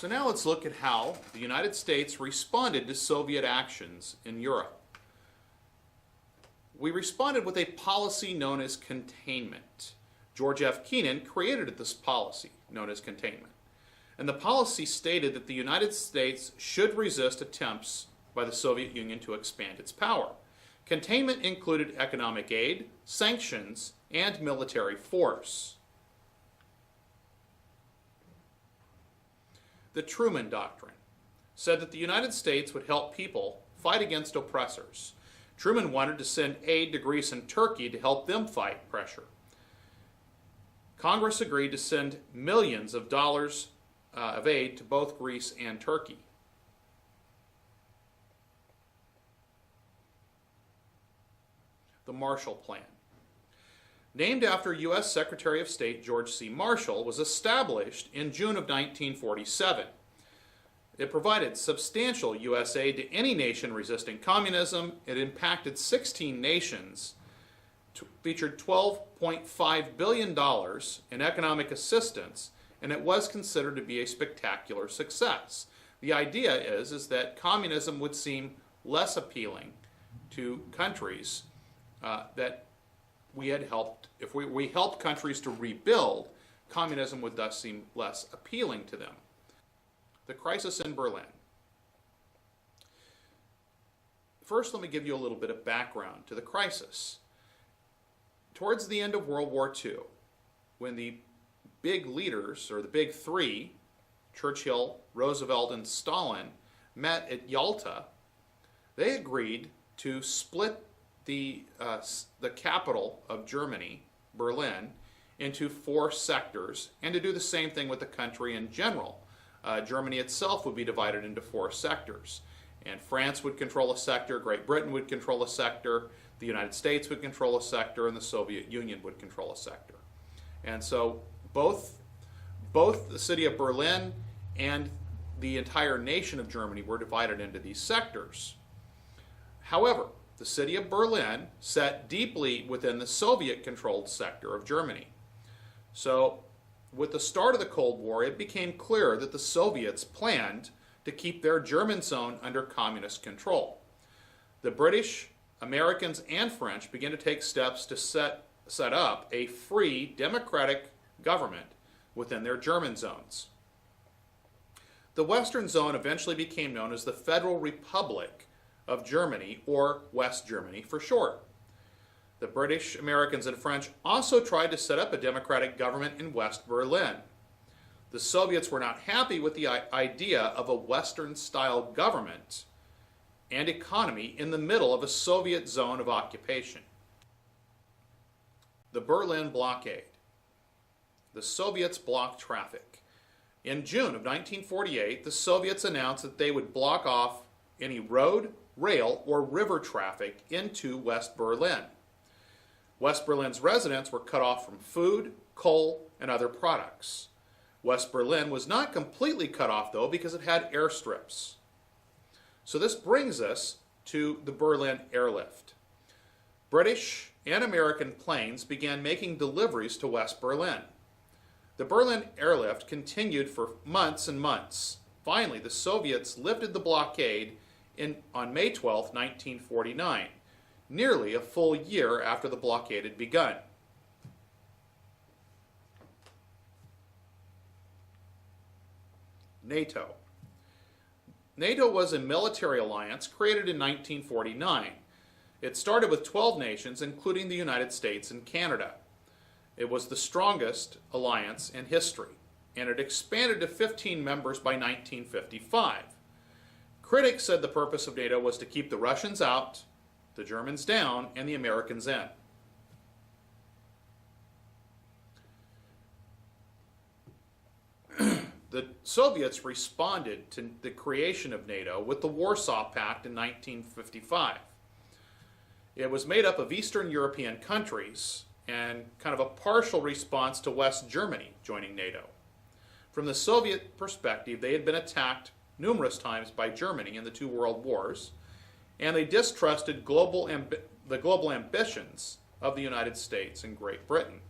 So now let's look at how the United States responded to Soviet actions in Europe. We responded with a policy known as containment. George F. Kennan created this policy known as containment. And the policy stated that the United States should resist attempts by the Soviet Union to expand its power. Containment included economic aid, sanctions, and military force. The Truman Doctrine said that the United States would help people fight against oppressors. Truman wanted to send aid to Greece and Turkey to help them fight pressure. Congress agreed to send millions of dollars of aid to both Greece and Turkey. The Marshall Plan, named after U.S. Secretary of State George C. Marshall, was established in June of 1947. It provided substantial U.S. aid to any nation resisting communism. It impacted 16 nations, featured $12.5 billion in economic assistance, and it was considered to be a spectacular success. The idea is that communism would seem less appealing to countries that we had helped. If we helped countries to rebuild, communism would thus seem less appealing to them. The crisis in Berlin. First, let me give you a little bit of background to the crisis. Towards the end of World War II, when the big leaders, or the big three, Churchill, Roosevelt, and Stalin, met at Yalta, they agreed to split the capital of Germany, Berlin, into 4 sectors, and to do the same thing with the country in general. Germany itself would be divided into 4 sectors, and France would control a sector, Great Britain would control a sector, the United States would control a sector, and the Soviet Union would control a sector. And so both the city of Berlin and the entire nation of Germany were divided into these sectors. However, the city of Berlin sat deeply within the Soviet-controlled sector of Germany. So, with the start of the Cold War, it became clear that the Soviets planned to keep their German zone under communist control. The British, Americans, and French began to take steps to set up a free, democratic government within their German zones. The Western zone eventually became known as the Federal Republic of Germany, or West Germany for short. The British, Americans, and French also tried to set up a democratic government in West Berlin. The Soviets were not happy with the idea of a Western-style government and economy in the middle of a Soviet zone of occupation. The Berlin Blockade. The Soviets blocked traffic. In June of 1948, the Soviets announced that they would block off any road, rail, or river traffic into West Berlin. West Berlin's residents were cut off from food, coal, and other products. West Berlin was not completely cut off, though, because it had airstrips. So this brings us to the Berlin Airlift. British and American planes began making deliveries to West Berlin. The Berlin Airlift continued for months and months. Finally, the Soviets lifted the blockade on May 12, 1949, nearly a full year after the blockade had begun. NATO. NATO was a military alliance created in 1949. It started with 12 nations, including the United States and Canada. It was the strongest alliance in history, and it expanded to 15 members by 1955. Critics said the purpose of NATO was to keep the Russians out, the Germans down, and the Americans in. The Soviets responded to the creation of NATO with the Warsaw Pact in 1955. It was made up of Eastern European countries and kind of a partial response to West Germany joining NATO. From the Soviet perspective, they had been attacked numerous times by Germany in the 2 world wars, and they distrusted the global ambitions of the United States and Great Britain.